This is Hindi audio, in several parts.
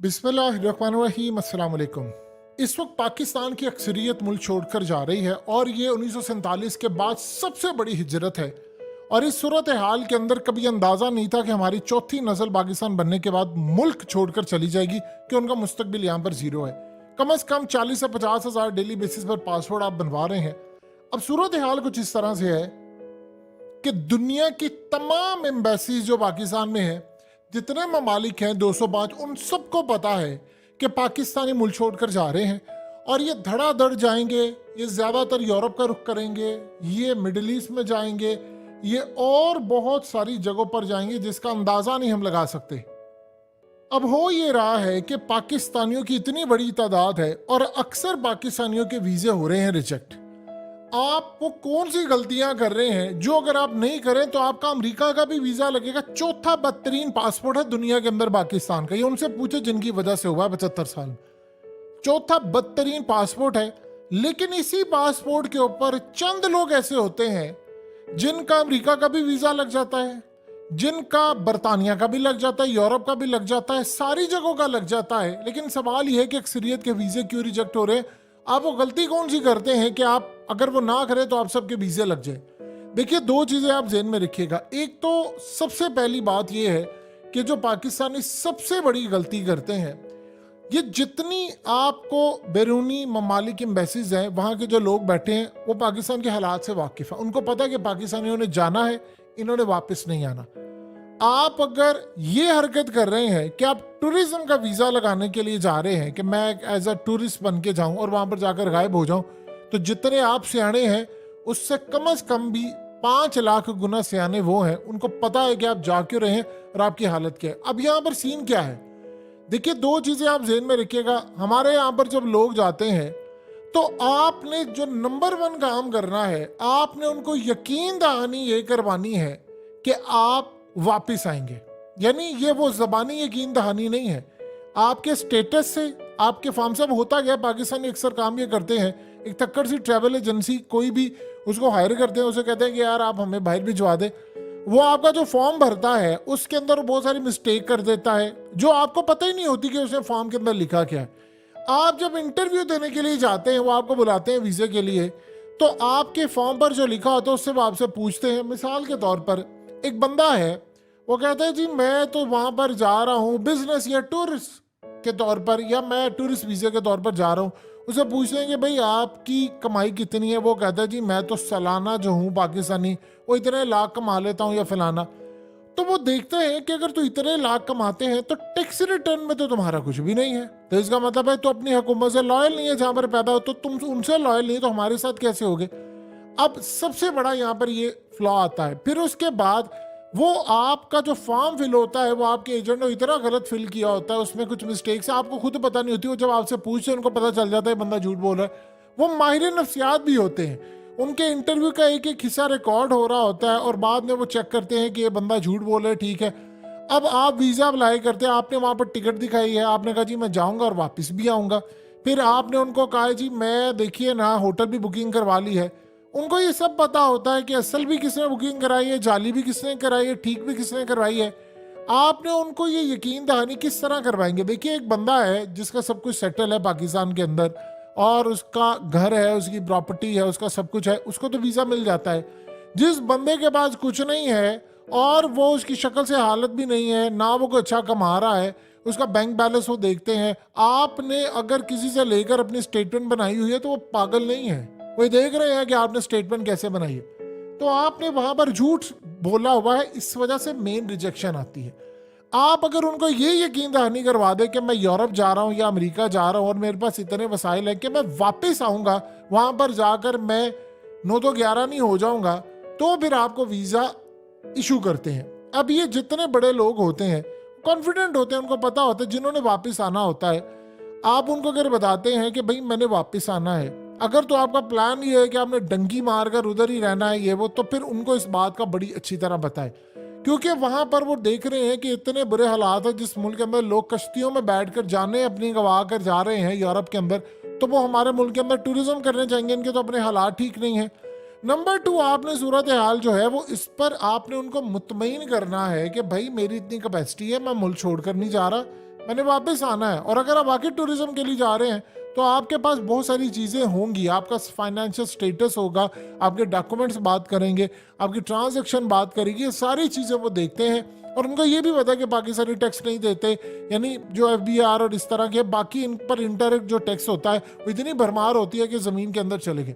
बिस्मिल्लाहिर्रहमानिर्रहीम, अस्सलाम वालेकुम। इस वक्त पाकिस्तान की अक्सरियत मुल्क छोड़कर जा रही है और ये 1947 के बाद सबसे बड़ी हिजरत है। और इस सूरत हाल के अंदर कभी अंदाज़ा नहीं था कि हमारी चौथी नस्ल पाकिस्तान बनने के बाद मुल्क छोड़कर चली जाएगी, कि उनका मुस्तकबिल यहाँ पर ज़ीरो है। कम अज़ कम 40 से 50 हज़ार डेली बेसिस पर पासपोर्ट आप बनवा रहे हैं। अब सूरत हाल कुछ इस तरह से है कि दुनिया की तमाम एम्बेसीज जो पाकिस्तान में है, जितने ममालिक हैं 205, उन सबको पता है कि पाकिस्तानी मुल्क छोड़कर जा रहे हैं और ये धड़ाधड़ जाएंगे। ये ज़्यादातर यूरोप का रुख करेंगे, ये मिडिल ईस्ट में जाएंगे, ये और बहुत सारी जगहों पर जाएंगे जिसका अंदाज़ा नहीं हम लगा सकते। अब हो ये रहा है कि पाकिस्तानियों की इतनी बड़ी तादाद है और अक्सर पाकिस्तानियों के वीज़े हो रहे हैं रिजेक्ट। आप वो कौन सी गलतियां कर रहे हैं जो अगर आप नहीं करें तो आपका अमेरिका का भी वीजा लगेगा। चौथा बदतरीन पासपोर्ट है दुनिया के अंदर पाकिस्तान का, ये उनसे पूछो जिनकी वजह से हुआ है 75 साल। चौथा बदतरीन पासपोर्ट है, लेकिन इसी पासपोर्ट के ऊपर चंद लोग ऐसे होते हैं जिनका अमेरिका का भी वीजा लग जाता है, जिनका बरतानिया का भी लग जाता है, यूरोप का भी लग जाता है, सारी जगहों का लग जाता है। लेकिन सवाल यह है कि अक्सरियत के वीजे क्यों रिजेक्ट हो रहे हैं। आप वो गलती कौन सी करते हैं कि आप अगर वो ना करें तो आप सबके वीजे लग जाए। देखिए, दो चीजें आप ज़हन में रखिएगा। एक तो सबसे पहली बात यह है कि जो पाकिस्तानी सबसे बड़ी गलती करते हैं, ये जितनी आपको बैरूनी ममालिक एम्बेसीज हैं, वहाँ के जो लोग बैठे हैं वो पाकिस्तान के हालात से वाकिफ है। उनको पता है कि पाकिस्तानियों ने जाना है, इन्होंने वापस नहीं आना। आप अगर ये हरकत कर रहे हैं कि आप टूरिज्म का वीज़ा लगाने के लिए जा रहे हैं कि मैं एज अ टूरिस्ट बन के जाऊं और वहां पर जाकर गायब हो जाऊं, तो जितने आप सियाने हैं उससे कम से कम भी 5 लाख गुना सियाने वो हैं, उनको पता है कि आप जा क्यों रहे हैं और आपकी हालत क्या है। अब यहाँ पर सीन क्या है, देखिए दो चीज़ें आप जेहन में रखिएगा। हमारे यहाँ पर जब लोग जाते हैं तो आपने जो नंबर 1 काम करना है, आपने उनको यकीन दहानी ये करवानी है कि आप वापस आएंगे। यानी ये वो ज़बानी यकीन दहानी नहीं है, आपके स्टेटस से आपके फार्म से। अब होता गया, पाकिस्तानी अक्सर काम ये करते हैं, एक तक्कर सी ट्रैवल एजेंसी कोई भी उसको हायर करते हैं, उसे कहते हैं कि यार आप हमें बाहर भिजवा दे। वो आपका जो फॉर्म भरता है उसके अंदर बहुत सारी मिस्टेक कर देता है जो आपको पता ही नहीं होती कि उसने फॉर्म के अंदर लिखा क्या है। आप जब इंटरव्यू देने के लिए जाते हैं, वो आपको बुलाते हैं वीज़े के लिए, तो आपके फॉर्म पर जो लिखा होता है उससे वो आपसे पूछते हैं। मिसाल के तौर पर एक बंदा है, वो कहता है जी मैं तो वहाँ पर जा रहा हूँ बिजनेस या टूरिस्ट के तौर पर, या मैं टूरिस्ट वीज़े के तौर पर जा रहा हूँ। उसे पूछते हैं कि भाई आपकी कमाई कितनी है, वो कहता है जी मैं तो सालाना जो हूँ पाकिस्तानी वो इतने लाख कमा लेता हूँ या फलाना। तो वो देखते हैं कि अगर तू इतने लाख कमाते हैं तो टैक्स रिटर्न में तो तुम्हारा कुछ भी नहीं है, तो इसका मतलब है तो अपनी हुकूमत से लॉयल नहीं है जहाँ पर पैदा हो, तो तुम उनसे लॉयल नहीं तो हमारे साथ कैसे होगे। अब सबसे बड़ा यहाँ पर ये फ्लॉ आता है। फिर उसके बाद वो आपका जो फॉर्म फिल होता है वो आपके एजेंट ने इतना गलत फिल किया होता है, उसमें कुछ मिस्टेक्स है, आपको खुद पता नहीं होती। वो जब आपसे पूछते हैं उनको पता चल जाता है बंदा झूठ बोल रहा है। वो माहिर नफ्सियात भी होते हैं, उनके इंटरव्यू का एक एक हिस्सा रिकॉर्ड हो रहा होता है और बाद में वो चेक करते हैं कि ये बंदा झूठ बोल रहा है, ठीक है। अब आप वीज़ा अप्लाई करते हैं, आपने वहाँ पर टिकट दिखाई है, आपने कहा जी मैं जाऊँगा और वापस भी आऊँगा। फिर आपने उनको कहा जी मैं देखिए ना होटल भी बुकिंग करवा ली है। उनको ये सब पता होता है कि असल भी किसने बुकिंग कराई है, जाली भी किसने कराई है, ठीक भी किसने करवाई है। आपने उनको ये यकीन दहानी किस तरह करवाएंगे। देखिए एक बंदा है जिसका सब कुछ सेटल है पाकिस्तान के अंदर और उसका घर है, उसकी प्रॉपर्टी है, उसका सब कुछ है, उसको तो वीज़ा मिल जाता है। जिस बंदे के पास कुछ नहीं है और वो उसकी शक्ल से हालत भी नहीं है, ना वो कोई अच्छा कमा रहा है, उसका बैंक बैलेंस वो देखते हैं। आपने अगर किसी से लेकर अपनी स्टेटमेंट बनाई हुई है तो वो पागल नहीं है, वो देख रहे हैं कि आपने स्टेटमेंट कैसे बनाई है। तो आपने वहां पर झूठ बोला हुआ है, इस वजह से मेन रिजेक्शन आती है। आप अगर उनको ये यकीन दहानी करवा दे कि मैं यूरोप जा रहा हूँ या अमेरिका जा रहा हूँ और मेरे पास इतने वसाइल हैं कि मैं वापस आऊँगा, वहाँ पर जाकर मैं 9 तो 11 नहीं हो जाऊँगा, तो फिर आपको वीज़ा इशू करते हैं। अब ये जितने बड़े लोग होते हैं कॉन्फिडेंट होते हैं, उनको पता होता है जिन्होंने वापस आना होता है। आप उनको अगर बताते हैं कि भाई मैंने वापस आना है, अगर तो आपका प्लान ये है कि आपने डंकी मारकर उधर ही रहना है ये वो, तो फिर उनको इस बात का बड़ी अच्छी तरह बताएं, क्योंकि वहां पर वो देख रहे हैं कि इतने बुरे हालात है। जिस मुल्क के अंदर लोग कश्तियों में बैठकर जाने अपनी गंवा कर जा रहे हैं यूरोप के अंदर, तो वो हमारे मुल्क के अंदर टूरिज्म करने चाहेंगे, इनके तो अपने हालात ठीक नहीं है। नंबर 2, आपने सूरत हाल जो है वो इस पर आपने उनको मुतमईन करना है कि भाई मेरी इतनी कैपेसिटी है, मैं मुल्क छोड़कर नहीं जा रहा, मैंने वापस आना है। और अगर आप वाकई टूरिज्म के लिए जा रहे हैं तो आपके पास बहुत सारी चीज़ें होंगी, आपका फाइनेंशियल स्टेटस होगा, आपके डॉक्यूमेंट्स बात करेंगे, आपकी ट्रांजैक्शन बात करेगी, ये सारी चीज़ें वो देखते हैं। और उनको ये भी पता है कि पाकिस्तानी टैक्स नहीं देते, यानी जो FBR और इस तरह के बाकी इन पर इंटरनेट जो टैक्स होता है वो इतनी भरमार होती है कि ज़मीन के अंदर चले गए।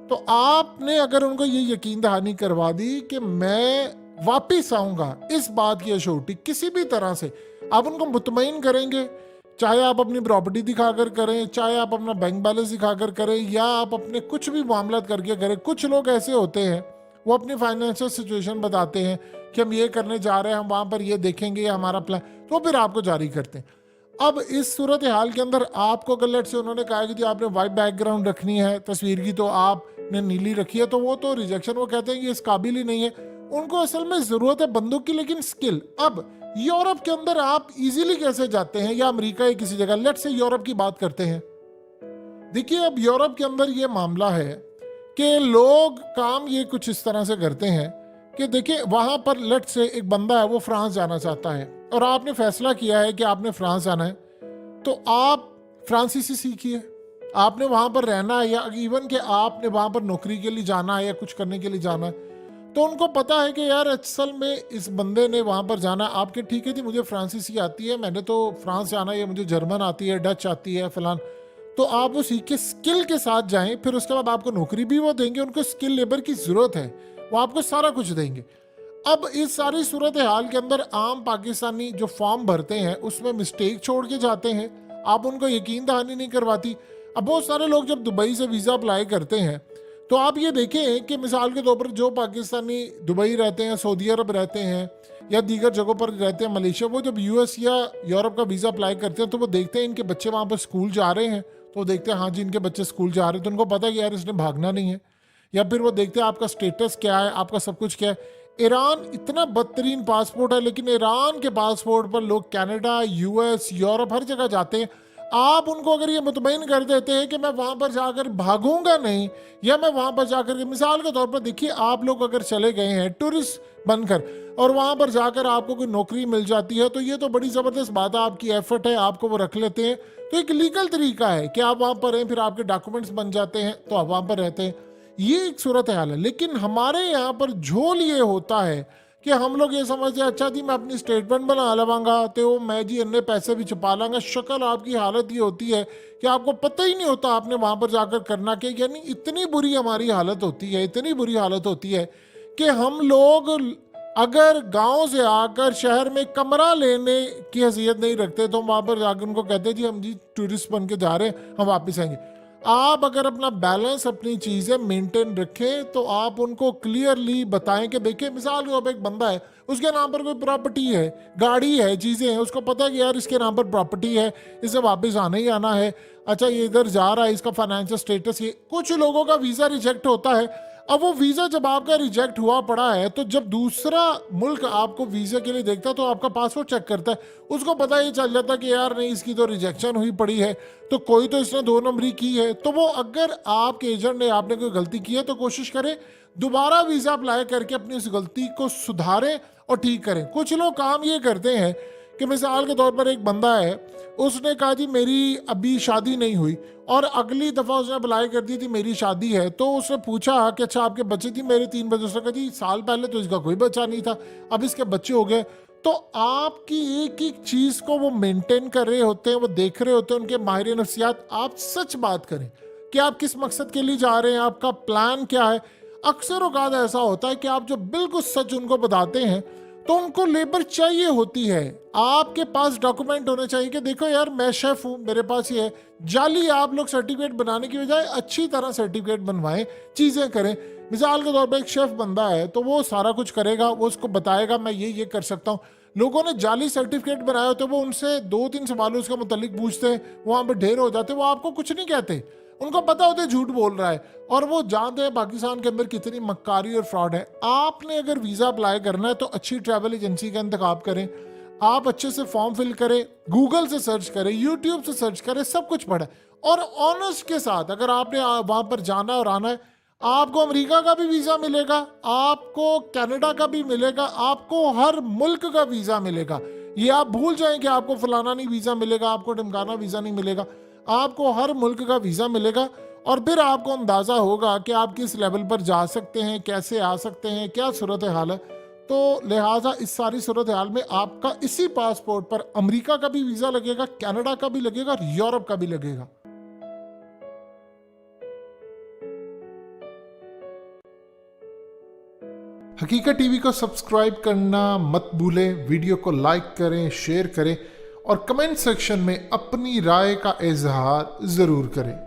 तो आपने अगर उनको ये यकीन दहानी करवा दी कि मैं वापिस आऊँगा, इस बात की अश्योरिटी किसी भी तरह से आप उनको मुतमईन करेंगे, चाहे आप अपनी प्रॉपर्टी दिखाकर करें, चाहे आप अपना बैंक बैलेंस दिखाकर करें, या आप अपने कुछ भी मामला करके करें। कुछ लोग ऐसे होते हैं वो अपनी फाइनेंशियल सिचुएशन बताते हैं कि हम ये करने जा रहे हैं, हम वहाँ पर ये देखेंगे, ये हमारा प्लान, तो फिर आपको जारी करते हैं। अब इस सूरत हाल के अंदर आपको अगर लेट से उन्होंने कहा कि आपने वाइट बैकग्राउंड रखनी है तस्वीर की, तो आपने नीली रखी है, तो वो तो रिजेक्शन, वो कहते हैं कि इस काबिल ही नहीं है। उनको असल में ज़रूरत है बंदूक की, लेकिन स्किल। अब यूरोप के अंदर आप इजीली कैसे जाते हैं, या अमेरिका या किसी जगह, लेट से यूरोप की बात करते हैं। देखिए अब यूरोप के अंदर ये मामला है कि लोग काम ये कुछ इस तरह से करते हैं कि देखिए वहाँ पर लेट से एक बंदा है वो फ्रांस जाना चाहता है, और आपने फैसला किया है कि आपने फ्रांस जाना है, तो आप फ्रांसीसी सीखिए, आपने वहाँ पर रहना है, या इवन कि आपने वहाँ पर नौकरी के लिए जाना है या कुछ करने के लिए जाना है। तो उनको पता है कि यार असल में इस बंदे ने वहाँ पर जाना, आपके ठीक है जी मुझे फ्रांसीसी आती है, मैंने तो फ्रांस जाना है, मुझे जर्मन आती है, डच आती है, फलान, तो आप वो सीख के स्किल के साथ जाएं, फिर उसके बाद आपको नौकरी भी वो देंगे, उनको स्किल लेबर की ज़रूरत है, वो आपको सारा कुछ देंगे। अब इस सारी सूरत हाल के अंदर आम पाकिस्तानी जो फॉर्म भरते हैं उसमें मिस्टेक छोड़ के जाते हैं, आप उनको यकीन दहानी नहीं करवाती। अब बहुत सारे लोग जब दुबई से वीज़ा अप्लाई करते हैं तो आप ये देखें कि मिसाल के तौर पर जो पाकिस्तानी दुबई रहते हैं, सऊदी अरब रहते हैं, या दीगर जगहों पर रहते हैं, मलेशिया, वो जब US या यूरोप का वीज़ा अप्लाई करते हैं तो वो देखते हैं इनके बच्चे वहाँ पर स्कूल जा रहे हैं, तो देखते हैं हाँ जी इनके बच्चे स्कूल जा रहे हैं, तो उनको पता है कि यार इसने भागना नहीं है। या फिर वो देखते हैं आपका स्टेटस क्या है, आपका सब कुछ क्या है। ईरान इतना बदतरीन पासपोर्ट है, लेकिन ईरान के पासपोर्ट पर लोग कनाडा, US, यूरोप हर जगह जाते हैं। आप उनको अगर ये मुतमईन कर देते हैं कि मैं वहाँ पर जाकर भागूंगा नहीं, या मैं वहाँ पर जाकर, मिसाल के तौर पर देखिए आप लोग अगर चले गए हैं टूरिस्ट बनकर और वहाँ पर जाकर आपको कोई नौकरी मिल जाती है, तो ये तो बड़ी ज़बरदस्त बात है, आपकी एफर्ट है, आपको वो रख लेते हैं, तो एक लीगल तरीका है कि आप वहाँ पर रहें, फिर आपके डॉक्यूमेंट्स बन जाते हैं तो आप वहाँ पर रहते हैं। ये एक सूरत हाल है। लेकिन हमारे यहाँ पर झोल ये होता है कि हम लोग ये समझते हैं अच्छा जी मैं अपनी स्टेटमेंट बना लवांगा तो मैं जी अन्य पैसे भी छुपा लांगा। शक्ल आपकी हालत ये होती है कि आपको पता ही नहीं होता आपने वहाँ पर जाकर करना क्या। यानी इतनी बुरी हमारी हालत होती है, इतनी बुरी हालत होती है कि हम लोग अगर गांव से आकर शहर में कमरा लेने की हैसियत नहीं रखते तो हम वहाँ पर जाकर उनको कहते हैं जी हम जी टूरिस्ट बन के जा रहे हैं, हम वापस आएंगे। आप अगर अपना बैलेंस, अपनी चीज़ें मेंटेन रखें तो आप उनको क्लियरली बताएं कि देखिए मिसाल के तौर पर एक बंदा है, उसके नाम पर कोई प्रॉपर्टी है, गाड़ी है, चीज़ें हैं, उसको पता है कि यार इसके नाम पर प्रॉपर्टी है, इसे वापस आना ही आना है, अच्छा ये इधर जा रहा है, इसका फाइनेंशियल स्टेटस ये। कुछ लोगों का वीज़ा रिजेक्ट होता है। अब वो वीज़ा जब आपका रिजेक्ट हुआ पड़ा है तो जब दूसरा मुल्क आपको वीज़ा के लिए देखता है तो आपका पासपोर्ट चेक करता है, उसको पता ही चल जाता है कि यार नहीं इसकी तो रिजेक्शन हुई पड़ी है, तो कोई तो इसने 2 नंबरी की है। तो वो अगर आपके एजेंट ने आपने कोई गलती की है तो कोशिश करें दोबारा वीज़ा अप्लाई करके अपनी उस गलती को सुधारें और ठीक करें। कुछ लोग काम ये करते हैं कि मिसाल के तौर पर एक बंदा है, उसने कहा जी मेरी अभी शादी नहीं हुई और अगली दफ़ा उसने अप्लाई कर दी थी मेरी शादी है, तो उसने पूछा कि अच्छा आपके बच्चे थी, मेरे 3 बच्चे। उसने कहा जी साल पहले तो इसका कोई बच्चा नहीं था, अब इसके बच्चे हो गए। तो आपकी एक एक चीज़ को वो मेंटेन कर रहे होते हैं, वो देख रहे होते हैं, उनके माहिर नफ्सियात। आप सच बात करें कि आप किस मकसद के लिए जा रहे हैं, आपका प्लान क्या है। अक्सर औकात ऐसा होता है कि आप जो बिल्कुल सच उनको बताते हैं तो उनको लेबर चाहिए होती है। आपके पास डॉक्यूमेंट होने चाहिए कि देखो यार मैं शेफ हूँ, मेरे पास ये है। जाली आप लोग सर्टिफिकेट बनाने की बजाय अच्छी तरह सर्टिफिकेट बनवाएं, चीज़ें करें। मिसाल के तौर पर एक शेफ बंदा है तो वो सारा कुछ करेगा, वो उसको बताएगा मैं ये कर सकता हूँ। लोगों ने जाली सर्टिफिकेट बनाए होते, वो उनसे 2-3 सवालों उसके मुतालिक पूछते हैं, वहाँ पर ढेर हो जाते, वो आपको कुछ नहीं कहते, उनको पता होता है झूठ बोल रहा है, और वो जानते हैं पाकिस्तान के अंदर कितनी मक्कारी और फ्रॉड है। आपने अगर वीज़ा अप्लाई करना है तो अच्छी ट्रैवल एजेंसी का इंतखाब करें, आप अच्छे से फॉर्म फिल करें, गूगल से सर्च करें, यूट्यूब से सर्च करें, सब कुछ पढ़ें और ऑनेस्ट के साथ। अगर आपने वहाँ पर जाना और आना है, आपको अमेरिका का भी वीज़ा मिलेगा, आपको कनाडा का भी मिलेगा, आपको हर मुल्क का वीज़ा मिलेगा। ये आप भूल जाएं कि आपको फलाना नहीं वीज़ा मिलेगा, आपको ढमकाना वीज़ा नहीं मिलेगा। आपको हर मुल्क का वीज़ा मिलेगा और फिर आपको अंदाज़ा होगा कि आप किस लेवल पर जा सकते हैं, कैसे आ सकते हैं, क्या सूरत हाल है। तो लिहाजा इस सारी सूरत हाल में आपका इसी पासपोर्ट पर अमेरिका का भी वीज़ा लगेगा, कनाडा का भी लगेगा और यूरोप का भी लगेगा। हकीकत टीवी को सब्सक्राइब करना मत भूलें, वीडियो को लाइक करें, शेयर करें और कमेंट सेक्शन में अपनी राय का इजहार ज़रूर करें।